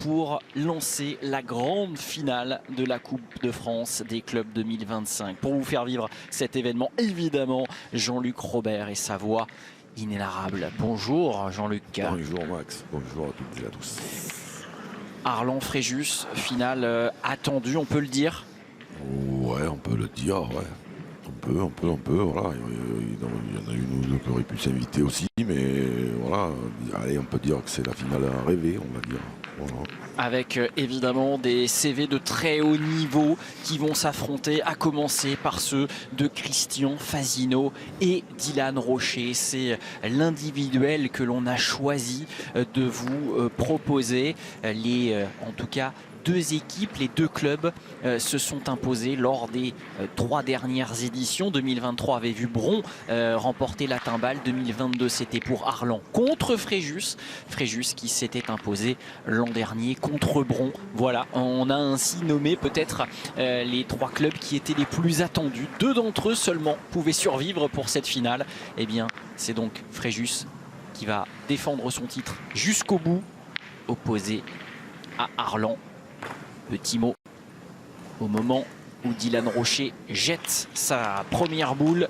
pour lancer la grande finale de la Coupe de France des clubs 2025. Pour vous faire vivre cet événement, évidemment, Jean-Luc Robert et sa voix inénarrable. Bonjour Jean-Luc. Bonjour Max, bonjour à toutes et à tous. Arlan-Fréjus, finale attendue, on peut le dire? Ouais, on peut le dire, ouais. On peut, voilà. Il y en a une ou deux qui auraient pu s'inviter aussi, mais voilà. Allez, on peut dire que c'est la finale à rêver, on va dire. Voilà. Avec évidemment des CV de très haut niveau qui vont s'affronter, à commencer par ceux de Christian Fazino et Dylan Rocher. C'est l'individuel que l'on a choisi de vous proposer. En tout cas, deux équipes, les deux clubs se sont imposés lors des trois dernières éditions. 2023 avait vu Bron remporter la timbale. 2022, c'était pour Arlan contre Fréjus. Fréjus qui s'était imposé l'an dernier contre Bron. Voilà, on a ainsi nommé peut-être les trois clubs qui étaient les plus attendus. Deux d'entre eux seulement pouvaient survivre pour cette finale. Eh bien, c'est donc Fréjus qui va défendre son titre jusqu'au bout, opposé à Arlan. Petit mot au moment où Dylan Rocher jette sa première boule.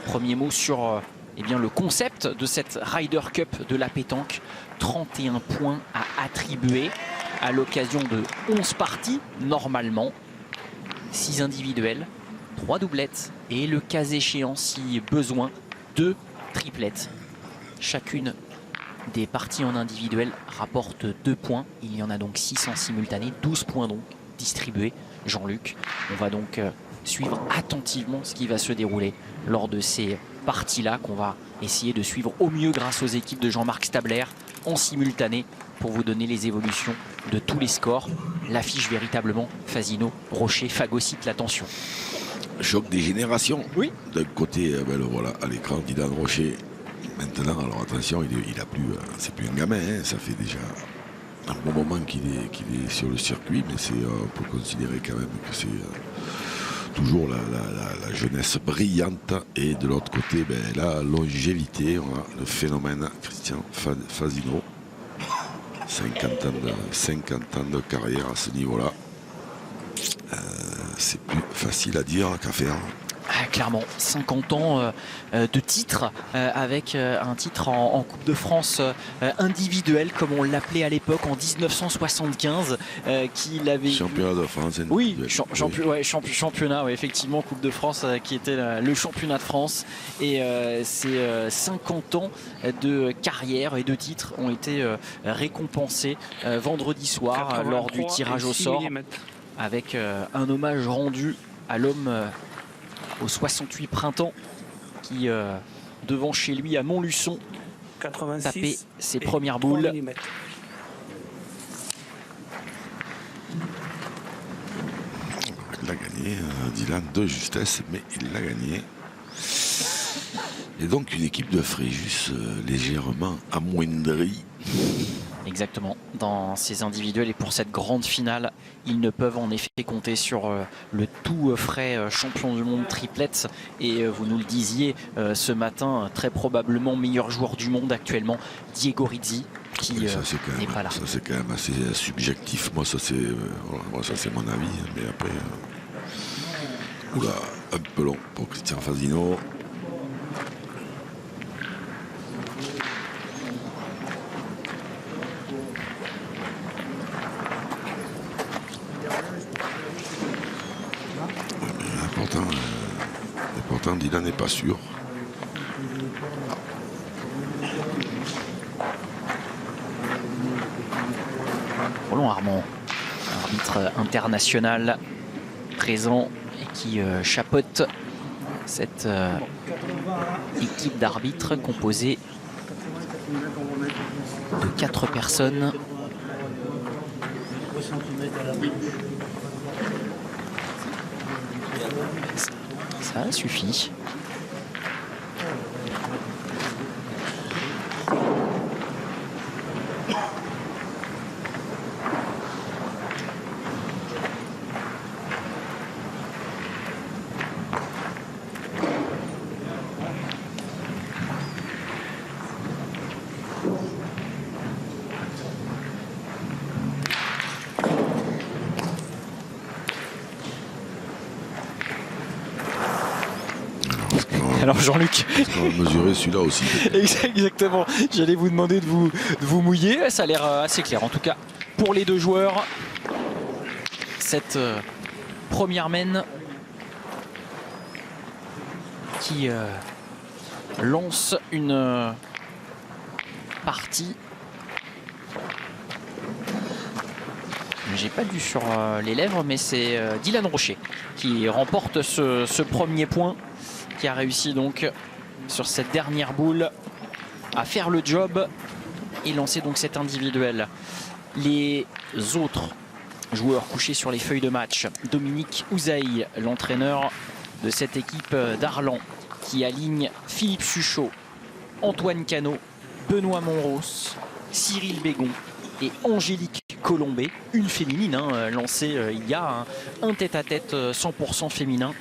Premier mot sur eh bien, le concept de cette Ryder Cup de la pétanque. 31 points à attribuer à l'occasion de 11 parties normalement. 6 individuels, 3 doublettes et le cas échéant si besoin 2 triplettes. Chacune des parties en individuel rapportent 2 points. Il y en a donc 6 en simultané, 12 points donc distribués. Jean-Luc, on va donc suivre attentivement ce qui va se dérouler lors de ces parties-là qu'on va essayer de suivre au mieux grâce aux équipes de Jean-Marc Stabler en simultané pour vous donner les évolutions de tous les scores. L'affiche véritablement Fazino, Rocher phagocyte l'attention. Choc des générations. Oui. D'un côté, ben, le voilà à l'écran, Dylan Rocher. Maintenant, alors attention, il a plus, c'est plus un gamin, hein, ça fait déjà un bon moment qu'il est sur le circuit, mais on peut considérer quand même que c'est toujours la jeunesse brillante. Et de l'autre côté, ben, la longévité, voilà, le phénomène Christian Fazino. 50 ans de carrière à ce niveau-là. C'est plus facile à dire qu'à faire. Clairement, 50 ans de titre avec un titre en Coupe de France individuel comme on l'appelait à l'époque en 1975 qu'il avait championnat de France oui, championnat ouais, effectivement Coupe de France qui était le championnat de France et ces 50 ans de carrière et de titres ont été récompensés vendredi soir lors du tirage au sort avec un hommage rendu à l'homme au 68 printemps qui devant chez lui à Montluçon tapait ses premières boules. Il l'a gagné, Dylan, de justesse, mais il l'a gagné. Et donc une équipe de Fréjus légèrement amoindrie. Exactement, dans ces individuels et pour cette grande finale, ils ne peuvent en effet compter sur le tout frais champion du monde triplette. Et vous nous le disiez ce matin, très probablement meilleur joueur du monde actuellement, Diego Rizzi, qui n'est pas là. Ça c'est quand même assez subjectif, moi ça c'est mon avis, mais après, oula, un peu long pour Christian Fazino. Pourtant, Dylan n'est pas sûr. Roland Armand, arbitre international présent et qui chapeaute cette équipe d'arbitres composée de 4 personnes. Ça suffit. Alors Jean-Luc. On va mesurer celui-là aussi. Exactement. J'allais vous demander de vous mouiller. Ça a l'air assez clair. En tout cas, pour les deux joueurs, cette première main qui lance une partie. J'ai pas lu sur les lèvres, mais c'est Dylan Rocher qui remporte ce premier point, qui a réussi donc sur cette dernière boule à faire le job et lancer donc cet individuel. Les autres joueurs couchés sur les feuilles de match, Dominique Ouzaï, l'entraîneur de cette équipe d'Arlan, qui aligne Philippe Suchot, Antoine Cano, Benoît Monros, Cyril Bégon et Angélique Colombet, une féminine lancée il y a un tête-à-tête 100% féminin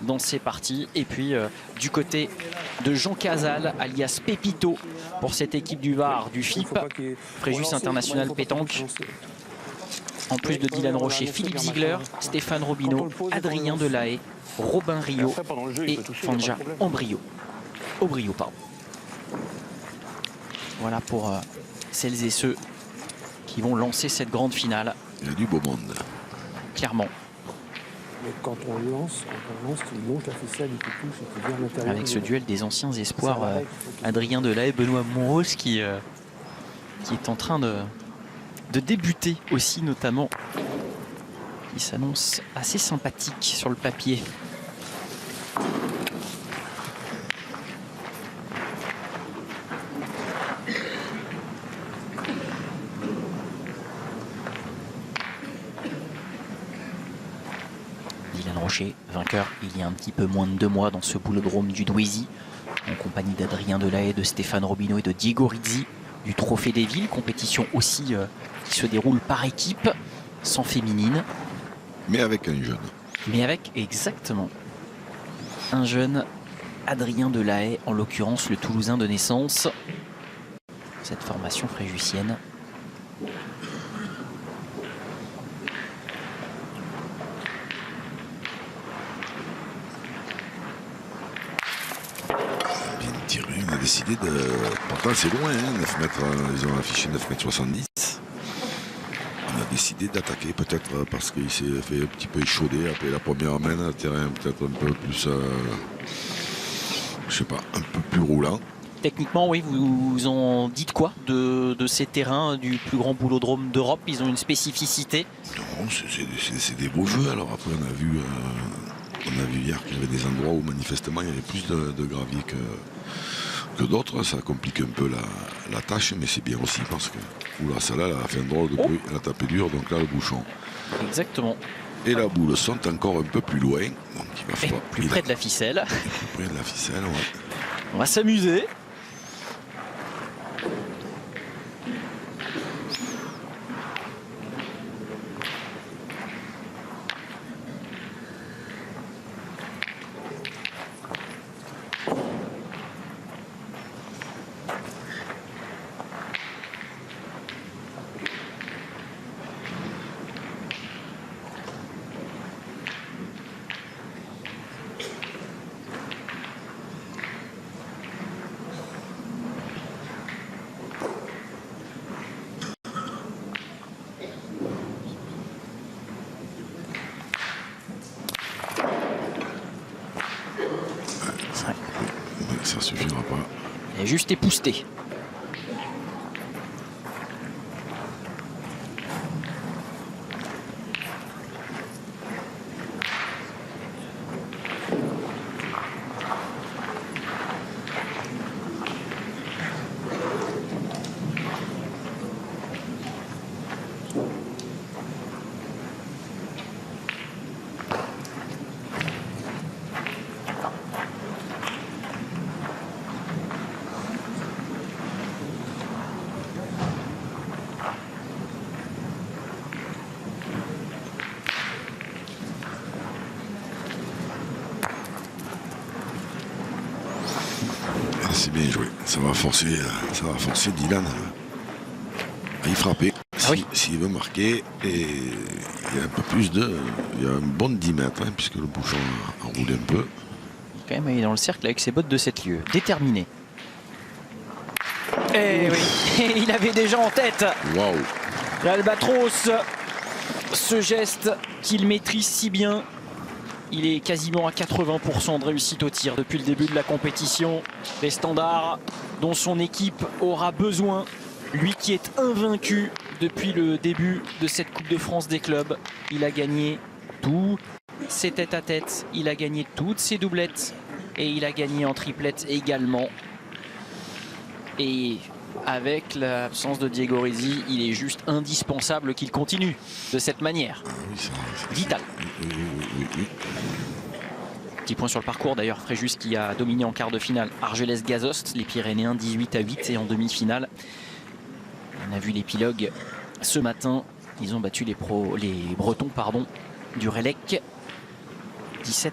dans ces parties. Et puis du côté de Jean Casal, alias Pépito, pour cette équipe du Var, du FIP, Fréjus International Pétanque. En plus de Dylan Rocher, Philippe Ziegler, Stéphane Robineau, Adrien Delahaye, Robin Rio et Fanja Aubrio. Voilà pour celles et ceux qui vont lancer cette grande finale. Il y a du beau monde. Clairement. Mais quand on lance, il monte la ficelle, il te touche, il te vient à l'intérieur. Avec ce duel des anciens espoirs, Adrien Delahaye, Benoît Monros, qui est en train de débuter aussi, notamment. Il s'annonce assez sympathique sur le papier. Dylan Rocher, vainqueur il y a un petit peu moins de 2 mois dans ce boulodrome du Douaisis, en compagnie d'Adrien Delahaye, de Stéphane Robineau et de Diego Rizzi, du Trophée des Villes, compétition aussi qui se déroule par équipe, sans féminine. Mais avec un jeune. Mais avec exactement un jeune, Adrien Delahaye, en l'occurrence le Toulousain de naissance. Cette formation fréjussienne. Bien tiré, il a décidé de... Pourtant c'est loin, 9 mètres, ils ont affiché 9,70 m. On a décidé d'attaquer peut-être parce qu'il s'est fait un petit peu échauder après la première main, un terrain peut-être un peu plus, je sais pas, un peu plus roulant. Techniquement, oui, vous en dites quoi de ces terrains du plus grand boulodrome d'Europe? Ils ont une spécificité? Non, c'est des beaux jeux. Alors après, on a vu hier qu'il y avait des endroits où manifestement il y avait plus de gravier que d'autres. Ça complique un peu la tâche, mais c'est bien aussi parce que oula, celle-là, elle a fait un drôle de bruit, elle a tapé dur, donc là le bouchon. Exactement. Et la boule sont encore un peu plus loin, donc il va falloir plus près de la ficelle. Plus près de la ficelle, ouais. On va s'amuser. Ça suffira pas. Elle est juste époustée. C'est bien joué. Ça va forcer Dylan à y frapper. S'il veut marquer. Et il y a un peu plus de. Il y a un bon 10 mètres, hein, puisque le bouchon a roulé un peu. quand même aller dans le cercle avec ses bottes de 7 lieues. Déterminé. Et oui, il avait déjà en tête. Waouh! L'Albatros, ce geste qu'il maîtrise si bien. Il est quasiment à 80% de réussite au tir depuis le début de la compétition. Les standards dont son équipe aura besoin. Lui qui est invaincu depuis le début de cette Coupe de France des clubs. Il a gagné tous ses tête-à-tête. Il a gagné toutes ses doublettes. Et il a gagné en triplette également. Et avec l'absence de Diego Rizzi, il est juste indispensable qu'il continue de cette manière. Vital. Oui. Petit point sur le parcours d'ailleurs, Fréjus qui a dominé en quart de finale Argelès-Gazost, les Pyrénéens 18-8 et en demi-finale. On a vu l'épilogue ce matin, ils ont battu les Bretons du Rélec 17-9.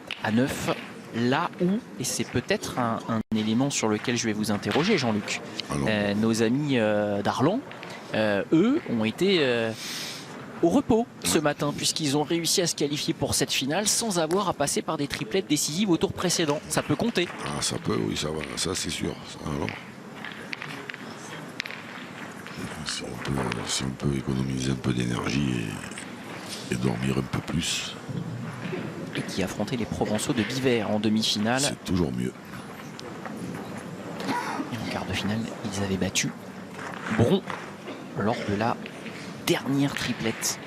Là où, et c'est peut-être un élément sur lequel je vais vous interroger Jean-Luc, nos amis d'Arlan, eux ont été au repos ce matin puisqu'ils ont réussi à se qualifier pour cette finale sans avoir à passer par des triplettes décisives au tour précédent. Ça peut compter. Ah, ça peut, oui, ça va, ça c'est sûr. Alors, si on peut économiser un peu d'énergie et dormir un peu plus. Et qui affrontait les Provençaux de Biver en demi-finale. C'est toujours mieux. Et en quart de finale, ils avaient battu Bron lors de la dernière triplette.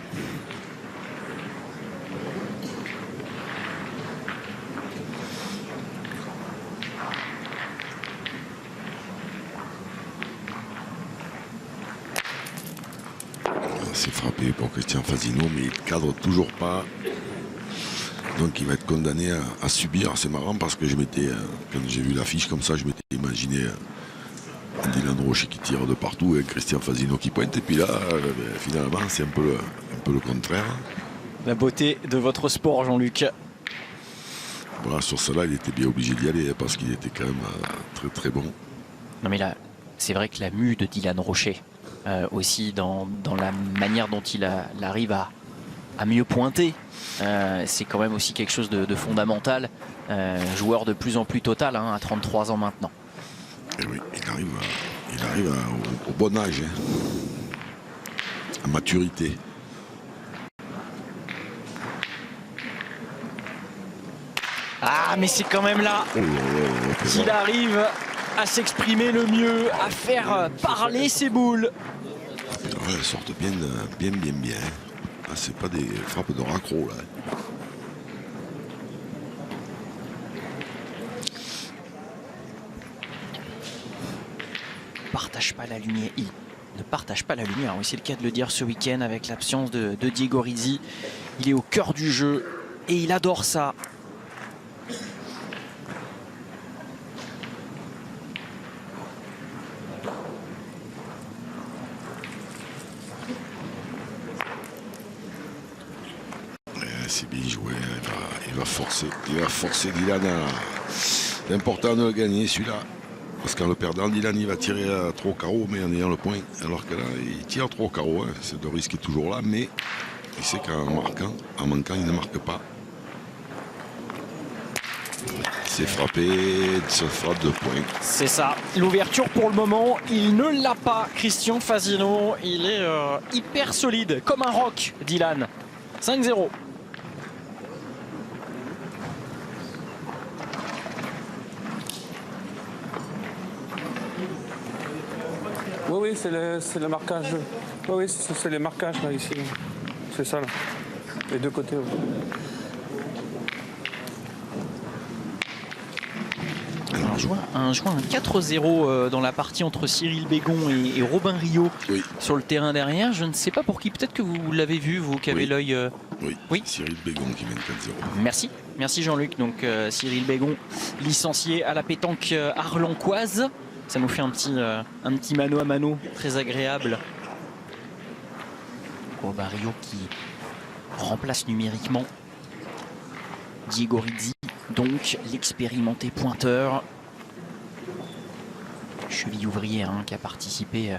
C'est frappé pour Christian Fasino, mais il cadre toujours pas. Donc il va être condamné à subir. C'est marrant parce que quand j'ai vu l'affiche comme ça, je m'étais imaginé Dylan Rocher qui tire de partout et Christian Fasino qui pointe. Et puis là, finalement, c'est un peu le contraire. La beauté de votre sport, Jean-Luc. Voilà, sur cela, il était bien obligé d'y aller parce qu'il était quand même très très bon. Non mais là, c'est vrai que la mue de Dylan Rocher, aussi dans la manière dont il arrive à mieux pointer, c'est quand même aussi quelque chose de fondamental. Joueur de plus en plus total, à 33 ans maintenant. Et oui, il arrive au bon âge, à maturité. Ah, mais c'est quand même là qu'il arrive à s'exprimer le mieux, à faire parler ses boules. Ouais, elles sortent bien. Ah, c'est pas des frappes de raccro là. Partage pas la lumière. Il ne partage pas la lumière. Oui, c'est le cas de le dire ce week-end avec l'absence de Diego Rizzi. Il est au cœur du jeu et il adore ça. C'est bien joué, il va forcer Dylan. C'est important de le gagner celui-là. Parce qu'en le perdant, Dylan il va tirer trop au carreau, mais en ayant le point. Alors que là, il tire trop au carreau. Le risque est toujours là, mais il sait qu'en manquant, il ne marque pas. C'est frappé, ça frappe de points. C'est ça. L'ouverture pour le moment, il ne l'a pas. Christian Fasino, il est hyper solide, comme un roc, Dylan. 5-0. Oui, c'est le marquage. Oui, c'est les marquages là, ici. C'est ça, là. Les deux côtés. Oui. Un 4-0 dans la partie entre Cyril Bégon et Robin Rio sur le terrain derrière. Je ne sais pas pour qui. Peut-être que vous l'avez vu, vous qui avez l'œil. Oui, Cyril Bégon qui mène 4-0. Merci Jean-Luc. Donc Cyril Bégon, licencié à la pétanque arlancoise. Ça nous fait un petit mano à mano très agréable. Robin Rio qui remplace numériquement Diego Rizzi, donc l'expérimenté pointeur. Cheville ouvrière qui a participé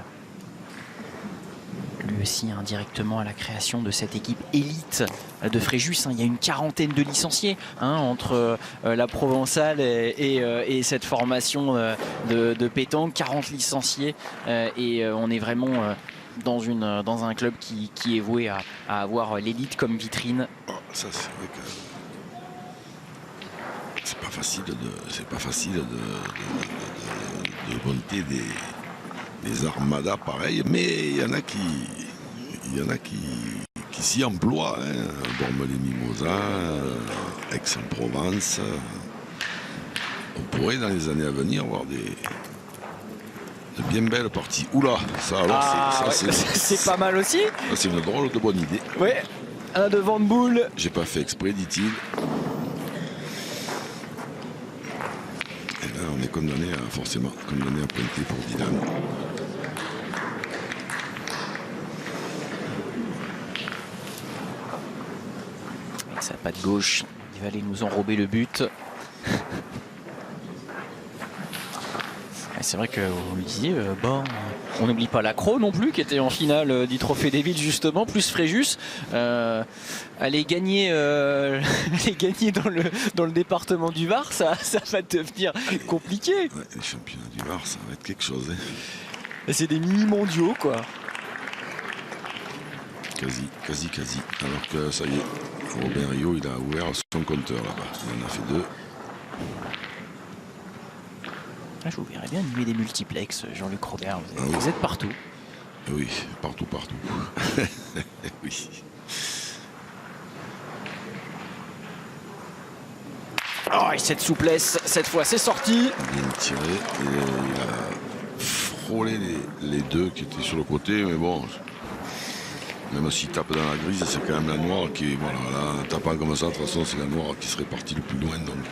lui aussi indirectement à la création de cette équipe élite de Fréjus. Il y a une quarantaine de licenciés entre la Provençale et cette formation de pétanque. 40 licenciés et on est vraiment dans un club qui est voué à avoir l'élite comme vitrine. Oh, ça c'est vrai que c'est pas facile de monter des armadas pareilles, mais il y en a qui s'y emploient. Bormes-les-Mimosas, Aix-en-Provence. On pourrait dans les années à venir voir de bien belles parties. Oula, ça alors c'est pas mal aussi. C'est une drôle de bonne idée. Ouais, un devant de boule. J'ai pas fait exprès, dit-il. Et là, on est forcément condamné à pointer pour Dylan. Avec sa patte gauche, il va aller nous enrober le but. C'est vrai que vous le disiez, on n'oublie pas l'Accro non plus, qui était en finale du Trophée des Villes justement, plus Fréjus. Aller gagner, dans le département du Var, ça va devenir compliqué. Ouais, les championnats du Var, ça va être quelque chose. C'est des mini-mondiaux, quoi. Quasi. Alors que ça y est, Robin Rio, il a ouvert son compteur là-bas. Il en a fait 2. Je vous verrais bien animer des multiplex, Jean-Luc Robert. Vous êtes partout. Oui, partout. Oui. Oh, et cette souplesse, cette fois, c'est sorti. Bien tiré. Et il a frôlé les deux qui étaient sur le côté, mais bon. Même s'il tape dans la grise, c'est quand même la noire qui, voilà, là, en tapant comme ça, de toute façon, c'est la noire qui serait partie le plus loin. Donc.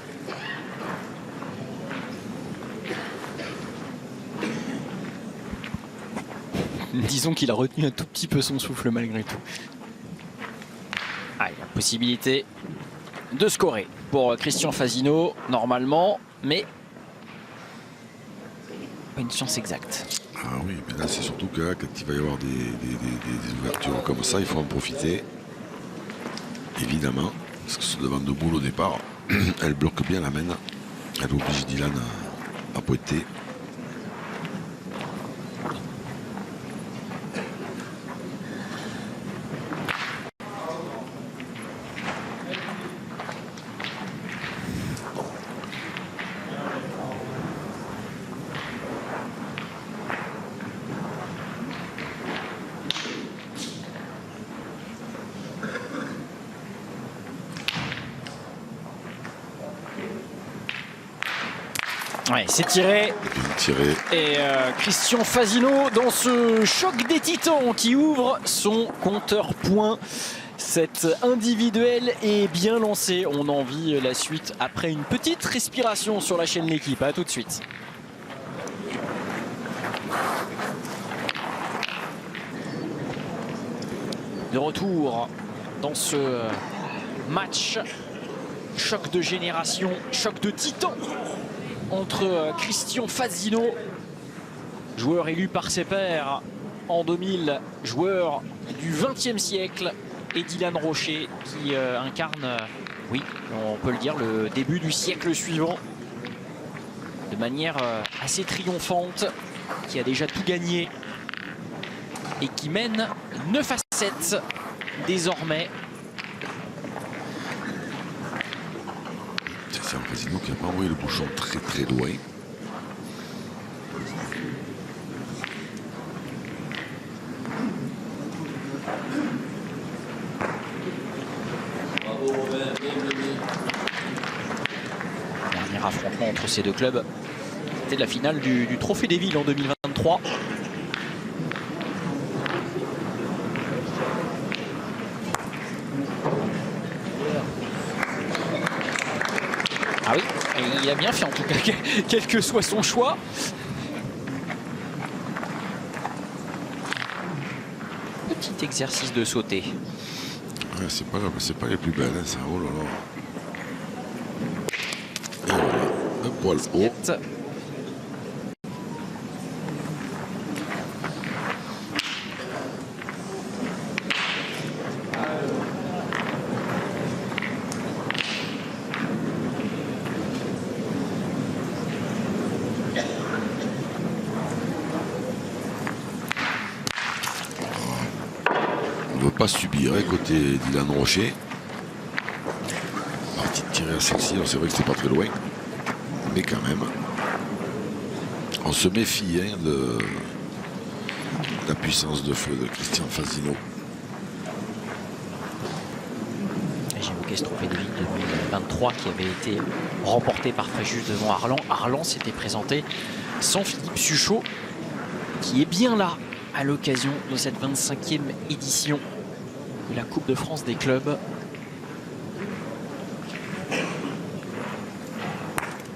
Disons qu'il a retenu un tout petit peu son souffle malgré tout. Ah, il y a possibilité de scorer pour Christian Fazino, normalement, mais pas une chance exacte. Ah oui, mais là c'est surtout que quand il va y avoir des ouvertures comme ça, il faut en profiter. Évidemment, parce que ce devant de boule au départ, elle bloque bien la main. Elle oblige Dylan à pointer. Ouais, c'est tiré. Et Christian Fazino dans ce choc des titans qui ouvre son compteur point. Cette individuelle est bien lancée. On en vit la suite après une petite respiration sur la chaîne L'équipe. À tout de suite. De retour dans ce match. Choc de génération, choc de titans entre Christian Fazino, joueur élu par ses pairs en 2000, joueur du XXe siècle, et Dylan Rocher qui incarne, oui, on peut le dire, le début du siècle suivant de manière assez triomphante, qui a déjà tout gagné et qui mène 9 à 7 désormais. C'est un Fazino qui n'a pas envoyé le bouchon très loin. Dernier affrontement entre ces deux clubs, c'était la finale du Trophée des Villes en 2023. Ah oui, et il a bien fait en tout cas, quel que soit son choix. Petit exercice de sauter. Ouais, c'est pas les plus belles, hein, ça. Oh là là. Et voilà, un poil haut. pas subir côté Dylan Rocher. Partie de tirer à celle-ci, c'est vrai que c'était pas très loin, mais quand même, on se méfie de la puissance de feu de Christian Fasino. J'ai évoqué ce trophée de Ligue 2023 qui avait été remporté par Fréjus devant Arlan. Arlan s'était présenté sans Philippe Suchot, qui est bien là à l'occasion de cette 25e édition de la Coupe de France des clubs.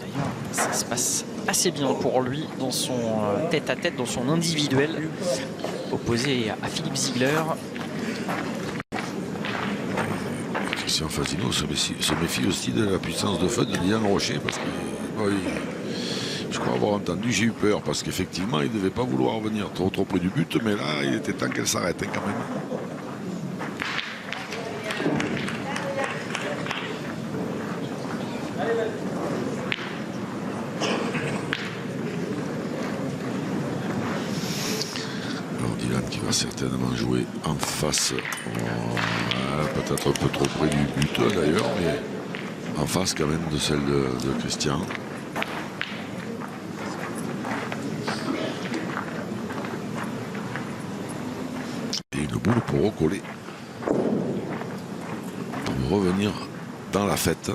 D'ailleurs, ça se passe assez bien pour lui dans son tête-à-tête, dans son individuel, opposé à Philippe Ziegler. Christian Fasino se méfie aussi de la puissance de feu de Dylan Rocher, parce que je crois avoir entendu, j'ai eu peur, parce qu'effectivement il ne devait pas vouloir venir trop près du but, mais là il était temps qu'elle s'arrête quand même. Alors Dylan qui va certainement jouer en face, peut-être un peu trop près du but d'ailleurs, mais en face quand même de celle de Christian. Et une boule pour recoller, pour revenir dans la fête.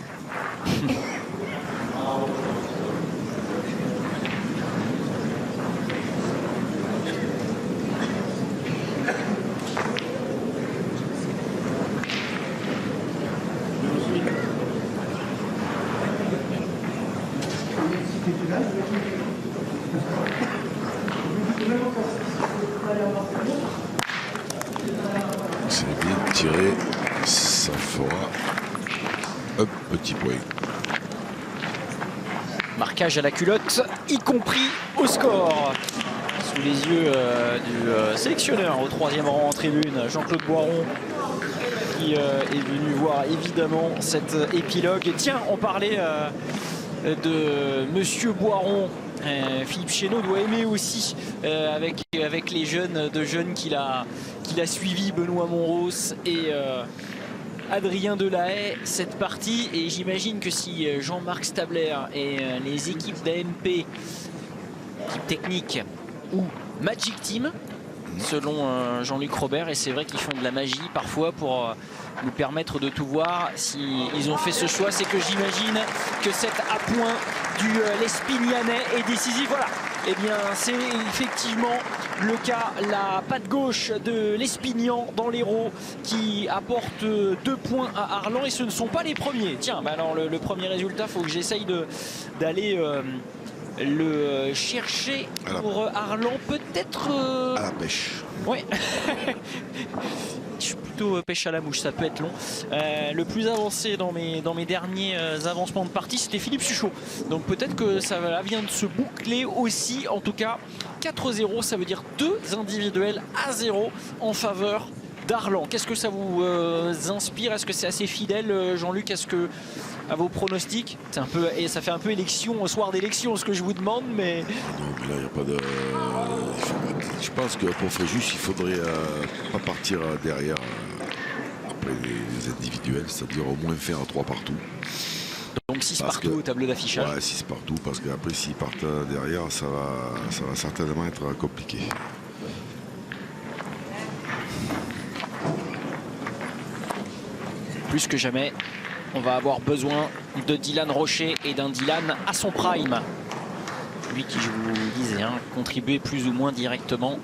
C'est bien tiré, ça fera un petit point. Marquage à la culotte, y compris au score. Sous les yeux du sélectionneur au 3e rang en tribune, Jean-Claude Boiron, qui est venu voir évidemment cet épilogue. Et tiens, on parlait de Monsieur Boiron. Philippe Chénaud doit aimer aussi avec les jeunes qu'il a suivis, Benoît Monros et Adrien Delahaye, cette partie. Et j'imagine que si Jean-Marc Stabler et les équipes d'AMP, équipe technique ou Magic Team, selon Jean-Luc Robert, et c'est vrai qu'ils font de la magie parfois pour nous permettre de tout voir. S'ils ont fait ce choix, c'est que j'imagine que cet appoint du Lespignanais est décisif. Voilà, et bien c'est effectivement le cas. La patte gauche de l'Espignan dans l'Hérault qui apporte 2 points à Arlan, et ce ne sont pas les premiers. Tiens, bah alors le premier résultat, il faut que j'essaye d'aller le chercher pour Arlan, peut-être À la pêche. ouais. Je suis plutôt pêche à la mouche, ça peut être long. Le plus avancé dans mes derniers avancements de partie, c'était Philippe Suchot. Donc peut-être que ça vient de se boucler aussi. En tout cas, 4-0, ça veut dire 2 individuels à 0 en faveur d'Arlan. Qu'est-ce que ça vous inspire? Est-ce que c'est assez fidèle, Jean-Luc? Est-ce que à vos pronostics, c'est un peu, et ça fait un peu élection au soir d'élection, ce que je vous demande, mais Non, mais là il n'y a pas de. Je pense que pour Fréjus, il faudrait pas partir derrière après les individuels, c'est-à-dire au moins faire 3 partout. donc 6 partout au tableau d'affichage. Ouais, 6 partout, parce qu'après s'ils partent derrière, ça va certainement être compliqué. Plus que jamais, on va avoir besoin de Dylan Rocher et d'un Dylan à son prime. Lui qui, je vous disais, contribuait plus ou moins directement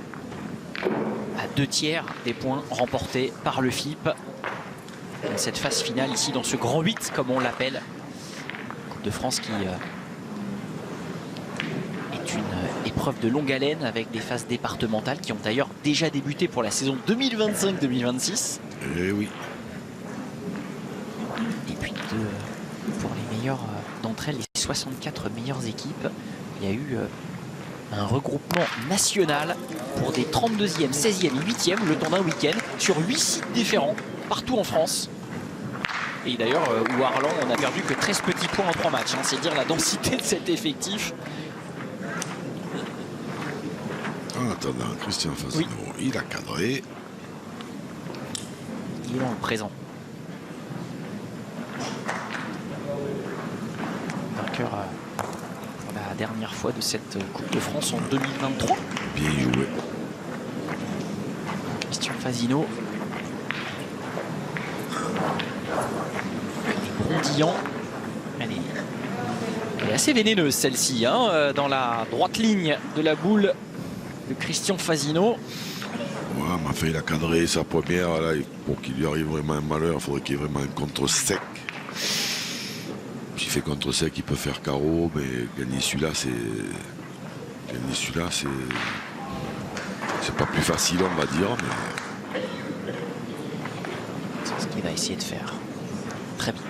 à 2/3 des points remportés par le FIP. Dans cette phase finale ici, dans ce grand 8 comme on l'appelle. Coupe de France qui est une épreuve de longue haleine avec des phases départementales qui ont d'ailleurs déjà débuté pour la saison 2025-2026. Eh oui. Et puis pour les meilleures d'entre elles, les 64 meilleures équipes, il y a eu un regroupement national pour des 32e, 16e et 8e le temps d'un week-end sur 8 sites différents partout en France. Et d'ailleurs, où Arlan, on a perdu que 13 petits points en 3 matchs. C'est dire la densité de cet effectif. En attendant, Christian Fasino, il a cadré. il est dans le présent. Vainqueur pour la dernière fois de cette Coupe de France en 2023. Bien joué. Christian Fasino. Bondillant. Elle est assez vénéneuse celle-ci, hein, dans la droite ligne de la boule de Christian Fasino. Ouais, m'a fait la cadrer sa première. Là, pour qu'il lui arrive vraiment un malheur, il faudrait qu'il y ait vraiment un contre sec. S'il fait contre sec, il peut faire carreau, mais gagner celui-là, c'est pas plus facile, on va dire. Mais... c'est ce qu'il va essayer de faire. Très bien.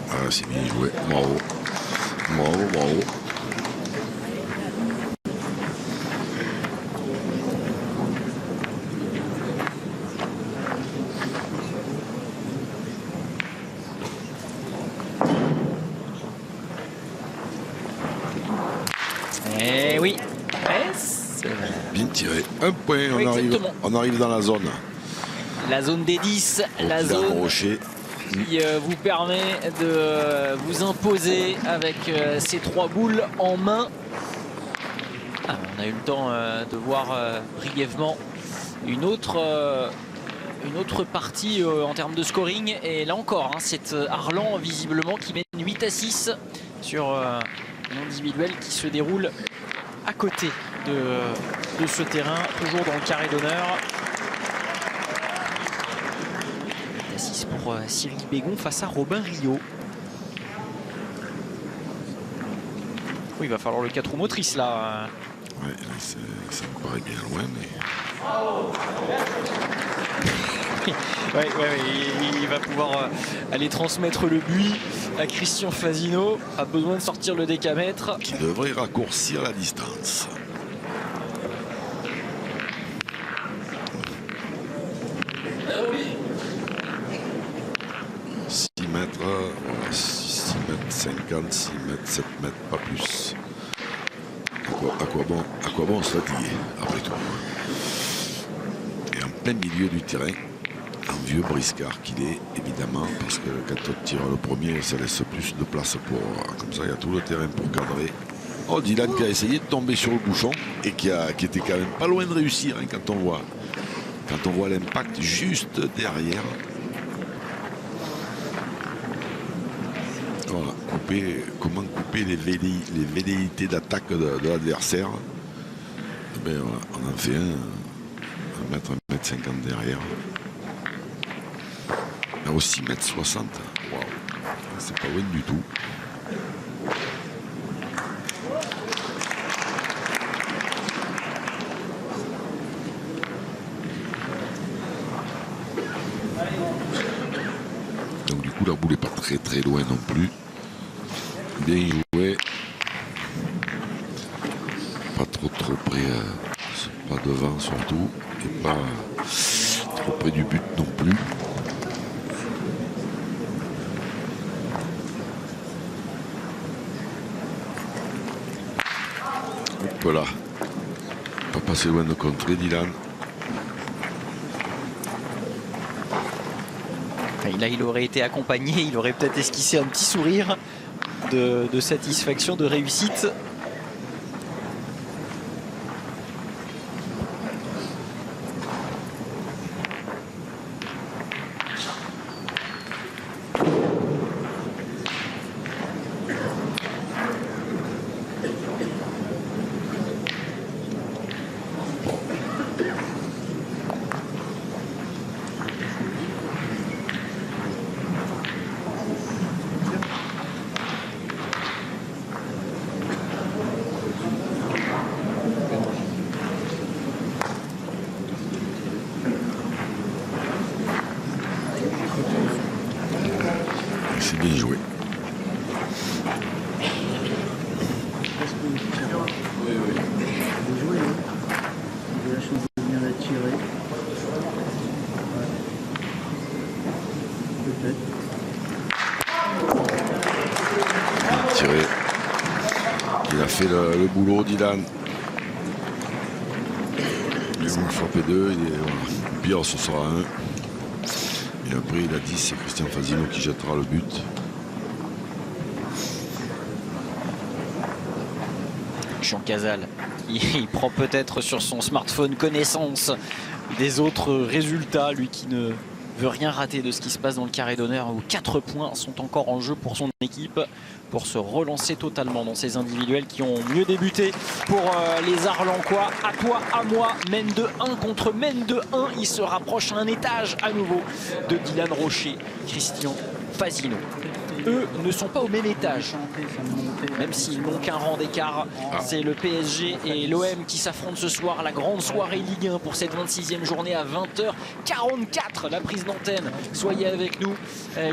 Ah, c'est bien joué. Bravo. Bravo, bravo. Eh oui. Bien tiré. Un point, Oui, on arrive dans la zone. La zone des 10, la Dylan zone Rocher. qui vous permet de vous imposer avec ces 3 boules en main. Ah, on a eu le temps de voir brièvement une autre partie en termes de scoring. Et là encore, hein, c'est Arlan visiblement qui mène 8-6 sur l'individuel qui se déroule à côté de ce terrain, toujours dans le carré d'honneur. 8-6 pour Cyril Bégon face à Robin Rio. Oui, il va falloir le 4 roues motrices là. Ouais, ça me paraît bien loin, mais... ouais, il va pouvoir aller transmettre le buis à Christian Fasino. Pas besoin de sortir le décamètre. Qui devrait raccourcir la distance. Voilà, 6 mètres 50, 6 mètres, 7 mètres, pas plus. À quoi bon se fatiguer, après tout. Et en plein milieu du terrain, un vieux briscard qu'il est, évidemment, parce que quand on tire le premier, ça laisse plus de place pour... Comme ça, il y a tout le terrain pour cadrer. Oh, Dylan qui a essayé de tomber sur le bouchon et qui était quand même pas loin de réussir, hein, quand on voit l'impact juste derrière. Voilà, comment couper les velléités d'attaque de l'adversaire. Ben voilà, on en fait un mètre 50 derrière. Là aussi 1m60. Waouh, c'est pas loin du tout. Donc du coup la boule n'est pas très loin non plus. Bien joué. Pas trop près, pas devant surtout, et pas trop près du but non plus. Voilà. Pas passé loin de contrer Dylan. Et là, il aurait été accompagné, il aurait peut-être esquissé un petit sourire de satisfaction, de réussite. C'est bien joué. Bien tiré. Il a fait le boulot, Dylan. Il a frappé 2. Voilà. Pire, ce sera 1. Et après, il a 10. C'est Christian Fazino qui jettera le but. Jean Casal, il prend peut-être sur son smartphone connaissance des autres résultats, lui qui ne veut rien rater de ce qui se passe dans le carré d'honneur où 4 points sont encore en jeu pour son équipe pour se relancer totalement dans ces individuels qui ont mieux débuté pour les Arlencois. À toi, à moi, mène de 1 contre mène de 1. Il se rapproche à un étage à nouveau de Dylan Rocher, Christian Fazino. Eux ne sont pas au même étage, même s'ils n'ont qu'un rang d'écart. C'est le PSG et l'OM qui s'affrontent ce soir, la grande soirée Ligue 1 pour cette 26e journée à 20h44. La prise d'antenne, soyez avec nous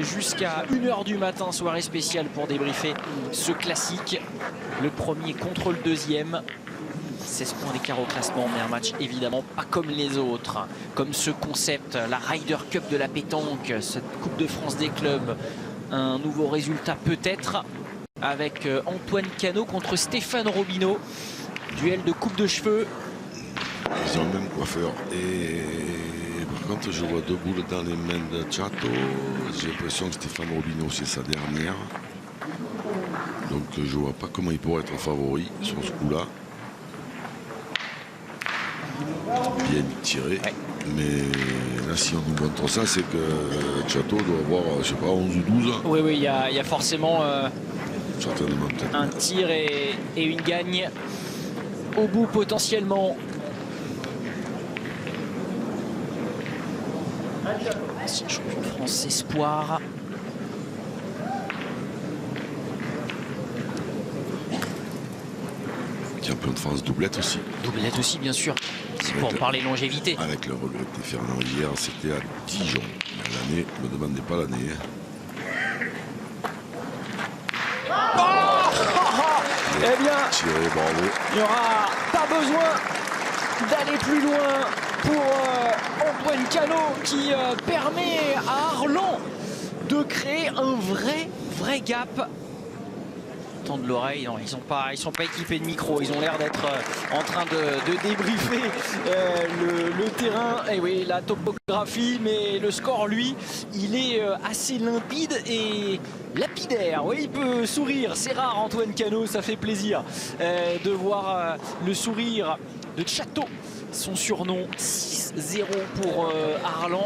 jusqu'à 1h du matin, soirée spéciale pour débriefer ce classique. Le premier contre le deuxième. 16 points d'écart au classement, mais un match évidemment pas comme les autres. Comme ce concept, la Ryder Cup de la pétanque, cette Coupe de France des clubs. Un nouveau résultat peut-être avec Antoine Cano contre Stéphane Robineau. Duel de coupe de cheveux. Ils ont le même coiffeur. Et par contre, je vois 2 boules dans les mains de Chato. J'ai l'impression que Stéphane Robineau, c'est sa dernière. Donc je vois pas comment il pourrait être favori sur ce coup-là. Bien tiré. Ouais. Mais là, si on nous montre ça, c'est que Chateau doit avoir, je sais pas, 11 ou 12. Oui, il y a forcément certainement, un tir et une gagne au bout potentiellement. Champion de France espoir. Champion de France doublette aussi. Doublette aussi, bien sûr. C'est pour parler longévité. Avec le regretté Fernand hier, c'était à Dijon. L'année, ne me demandez pas l'année. Eh bien, tiré, bravo. Il n'y aura pas besoin d'aller plus loin pour Antoine Cano qui permet à Arlan de créer un vrai gap. De l'oreille, non, ils sont pas équipés de micro, ils ont l'air d'être en train de débriefer le terrain, et oui, la topographie, mais le score, lui, il est assez limpide et lapidaire. Oui, il peut sourire, c'est rare Antoine Cano, ça fait plaisir de voir le sourire de Chateau. Son surnom 6-0 pour Arlan.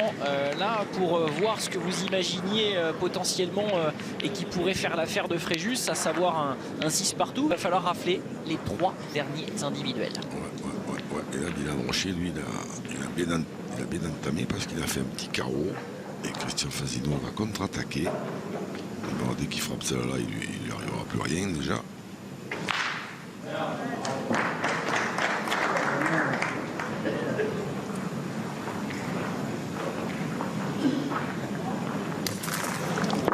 Là, pour voir ce que vous imaginiez potentiellement et qui pourrait faire l'affaire de Fréjus, à savoir un 6 partout, il va falloir rafler les 3 derniers individuels. Ouais. Et là, Dylan Rocher, lui, il a bien entamé parce qu'il a fait un petit carreau. Et Christian Fazino va contre-attaquer. Dès qu'il frappe celle-là, il lui arrivera plus rien déjà.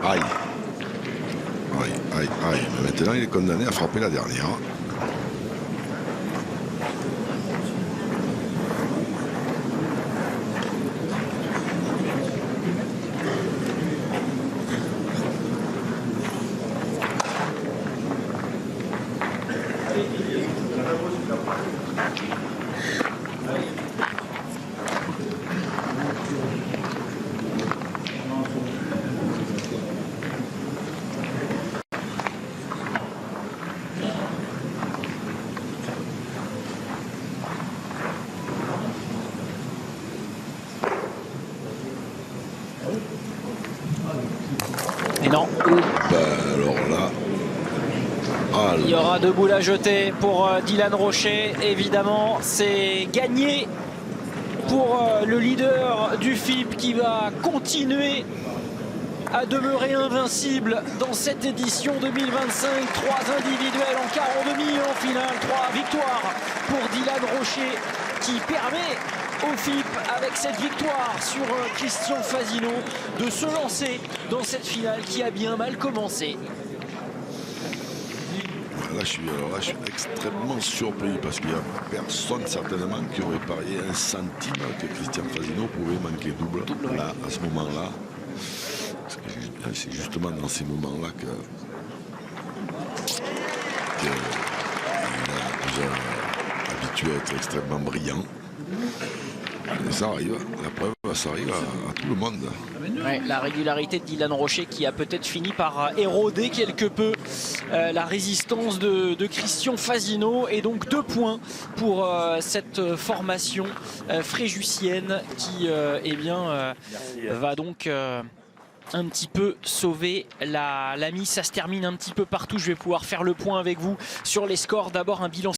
Aïe. Mais maintenant, il est condamné à frapper la dernière. Et non. Alors là. Il y aura 2 boules à jeter pour Dylan Rocher. Évidemment, c'est gagné pour le leader du FIP qui va continuer à demeurer invincible dans cette édition 2025. 3 individuels en quart, en demi, en finale. 3 victoires pour Dylan Rocher qui permet au FIP, avec cette victoire sur Christian Fazino, de se lancer dans cette finale qui a bien mal commencé. Là, je suis extrêmement surpris parce qu'il n'y a personne certainement qui aurait parié 1 centime que Christian Fazino pouvait manquer double. Là, à ce moment-là. C'est justement dans ces moments-là que il a déjà habitué à être extrêmement brillant. Et ça arrive, la preuve, ça arrive à tout le monde. Ouais, la régularité de Dylan Rocher qui a peut-être fini par éroder quelque peu la résistance de Christian Fasino. Et donc 2 points pour cette formation fréjussienne qui eh bien, va donc un petit peu sauver la mise. Ça se termine un petit peu partout. Je vais pouvoir faire le point avec vous sur les scores. D'abord un bilan